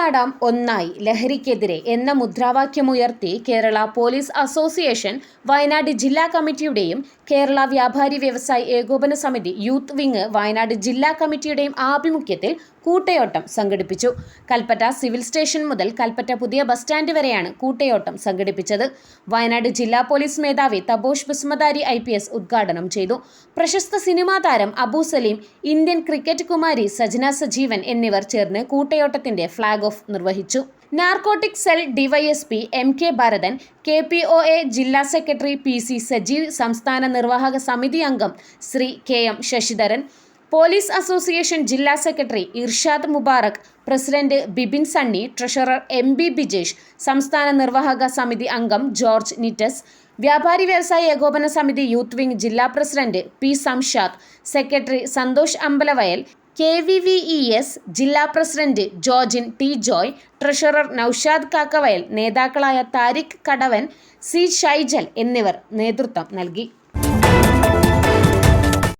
നാടാം ഒന്നായി ലഹരിക്കെതിരെ എന്ന മുദ്രാവാക്യമുയർത്തി കേരള പോലീസ് അസോസിയേഷൻ വയനാട് ജില്ലാ കമ്മിറ്റിയുടെയും കേരള വ്യാപാരി വ്യവസായി ഏകോപന സമിതി യൂത്ത് വിങ് വയനാട് ജില്ലാ കമ്മിറ്റിയുടെയും ആഭിമുഖ്യത്തിൽ കൂട്ടയോട്ടം സംഘടിപ്പിച്ചു. കൽപ്പറ്റ സിവിൽ സ്റ്റേഷൻ മുതൽ കൽപ്പറ്റ പുതിയ ബസ് സ്റ്റാൻഡ് വരെയാണ് കൂട്ടയോട്ടം സംഘടിപ്പിച്ചത്. വയനാട് ജില്ലാ പോലീസ് മേധാവി തപോഷ് ബസുമതാരി IPS ഉദ്ഘാടനം ചെയ്തു. പ്രശസ്ത സിനിമാ താരം അബു സലീം, ഇന്ത്യൻ ക്രിക്കറ്റ് കുമാരി സജന സജീവൻ എന്നിവർ ചേർന്ന് കൂട്ടയോട്ടത്തിന്റെ ഫ്ളാഗ് ഓഫ് നിർവഹിച്ചു. Narcotic cell DYSP MK Bharathan, KPOA ജില്ലാ സെക്രട്ടറി PC സജീവ്, സംസ്ഥാന നിർവാഹക സമിതി അംഗം Shri KM Sasidharan, police association ജില്ലാ secretary Irshad Mubarak, president Bibin Sunny, treasurer MB Bijesh, സംസ്ഥാന നിർവാഹക സമിതി അംഗം ജോർജ് നിറ്റസ്, വ്യാപാരി വ്യവസായ ഏകോപന സമിതി യൂത്ത് വിങ് ജില്ലാ president P Samshad, secretary Santhosh Ambalavayal, KVVES ജില്ലാ president Georgin T Joy, treasurer Naushad Kakkavayal, നേതാക്കളായ താരിഖ് കടവൻ, C ഷൈജൽ എന്നിവർ നേതൃത്വം നൽകി.